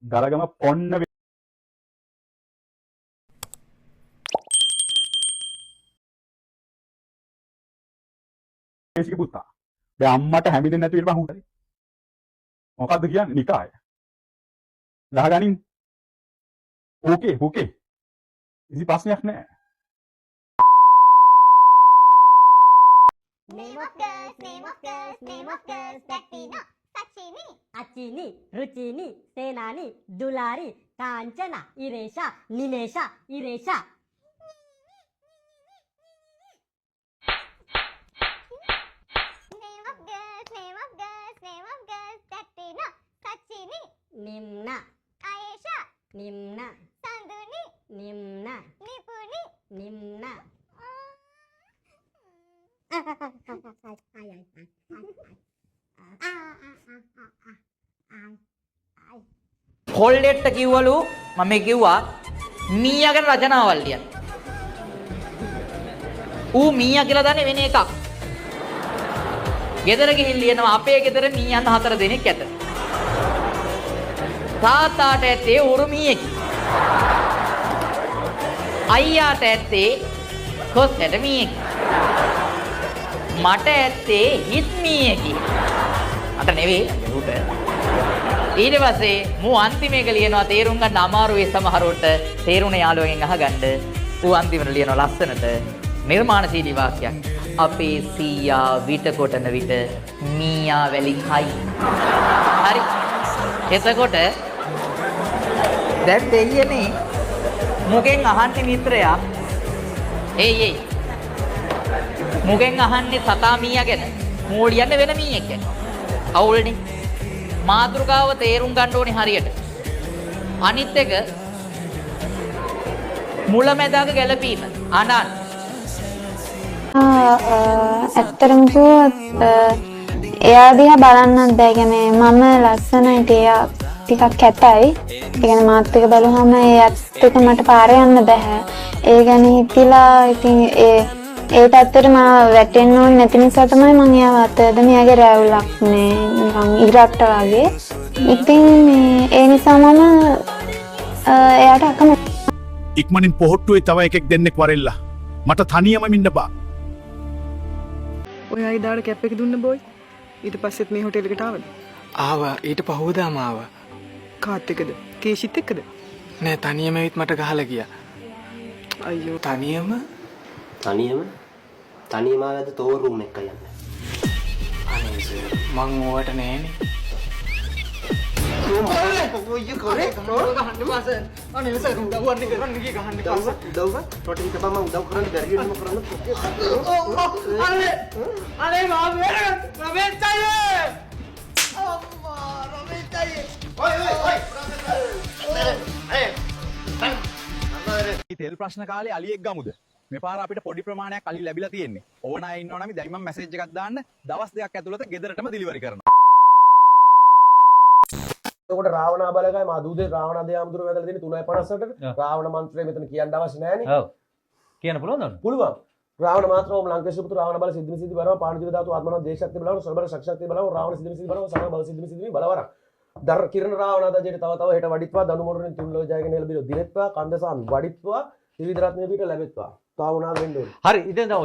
ගලගම පොන්න වේසික පුතා. දැන් අම්මට හැමිදෙන්නේ නැති වෙන්න බං උන්ට. මොකද්ද කියන්නේ? නිකාය. ගහගනින්. ඕකේ. කිසි ප්‍රශ්නයක් නැහැ. Name of girls that we know. Sachini, Achini, Ruchini, Senani, Dulari, Kanchana, Iresha, Nimesha, Iresha. name of girls that we know. Sachini, Nimna, Ayesha, Nimna, Sanduni, Nimna, Nipuni. Nimna. කොල්ලෙට්ට කිව්වලු මම කිව්වා මීයා ගැන රචනාවල් ලියන්න. ඌ මීයා කියලා දන්නේ වෙන එකක්. ගෙදර ගිහින් ලියනවා අපේ ගෙදර මීයන් 4 දෙනෙක් ඇත. තාත්තාට ඇත්තේ උරුමියෙක්. අයියාට ඇත්තේ කොස්සට මීයෙක්. මට ඇත්තේ හිත් මීයෙකි. මට නෙවෙයි ඌට. ඊට පස්සේ මූ අන්තිම එක ලියනවා තේරුම් ගන්න අමාරු ඒ සමහරවට තේරුණ යාළුවෙන් අහගන්න. ඌ අන්තිමට ලියනවා ලස්සනට නිර්මාණශීලී වාක්‍යයක්. අපේ සීයා විට කොටන විට මීයා වැලි කයි. හරි. එතකොට දැන් දෙයියනේ මුගෙන් අහන්නේ මිත්‍රයා. ඒයි මුගෙන් අහන්නේ සතා මීයා ගැන. මූ ලියන්නේ වෙන මීයෙක් ගැන. අවුල්නේ. මාතෘකාව තේරුම් ගන්න ඕනේ හරියට. අනිත් එක මුලැමැදාක ගැලපීම. අනන් ඇත්තටම කිව්වොත් එයා දිහා බලන්නත් බෑ. කියන්නේ මම ලස්සනයි එයා ටිකක් කැතයි. ඒ කියන්නේ මාත් එක බලුවම ඒත් එක මට පාර යන්න බෑ. ඒ ගැන හිතිලා ඉතින් ඒ පැත්තට මම වැටෙන්න ඕනේ නැති නිසා තමයි මම එයාව අතද මෙයාගේ රැවුලක් නේ නිකන් ඉරට්ට වගේ. ඉතින් ඒ නිසා මම එයාට අකමැති. ඉක්මනින් පොහොට්ටුවේ තව එකෙක් දෙන්නෙක් වරෙල්ලා. මට තනියම ඉන්න බා. ඔය අයිදාට කැප් එක දුන්න බෝයි. ඊට පස්සෙත් මේ හොටෙල් එකට ආවද? ආවා. ඊට පහුවදාම ආවා. කාත් එක්කද? කේෂිත් එක්කද? නෑ තනියම ඇවිත් මට ගහලා ගියා. අයියෝ තනියම තනියම ආවද තෝ රූම් එක යන්න. අනේ සර් මං ඕවට නෑනේ. රොටි කපම උදව් කරන්න බැරි වෙනම කරන්න. අනේ මාම රමේෂ් අයියේ අම්මා රමේෂ් අයියේ තෙල් ප්‍රශ්න කාලේ අලියෙක් ගමුද? මේ පාර අපිට පොඩි ප්‍රමාණයක් අලි ලැබිලා තියෙන්නේ. ඕන අය ඉන්නවා නම් දැන් මම මැසේජ් එකක් දාන්න දවස් දෙකක් ඇතුළත ගෙදරටම ඩිලිවරි කරනවා. එතකොට රාවණා බලකයි මා දූදේ රාවණ දෙයාම්දුර වැදලා තියෙන 3:58ට රාවණ මන්ත්‍රය මෙතන කියන්න අවශ්‍ය නැහැ නේ. ඔව්. කියන්න පුළුවන්ද? පුළුවන්. රාවණ මාත්‍රෝම ලංකේශ පුතු රාවණ බල සිද්ධි සිද්ධි බලව පාණිජීව ධාතු ආත්මන දේශශක්ති බලව සබල ශක්තිය බලව රාවණ සිද්ධි සිද්ධි බලව සම බල සිද්ධි සිද්ධි බලවර. දර කිරණ රාවණ දජේට තව තව හෙට වඩිත්වා දනු මොඩරින් තුන්ලෝ ජයගෙන එළබිරෝ දිනෙත්වා කන්දසාමි වඩිත්වා ත්‍රිවිධ රත්නය පිට ලැබෙත්වා. තාවුණා වෙන්න ඕනේ. හරි. ඉතින් දැන්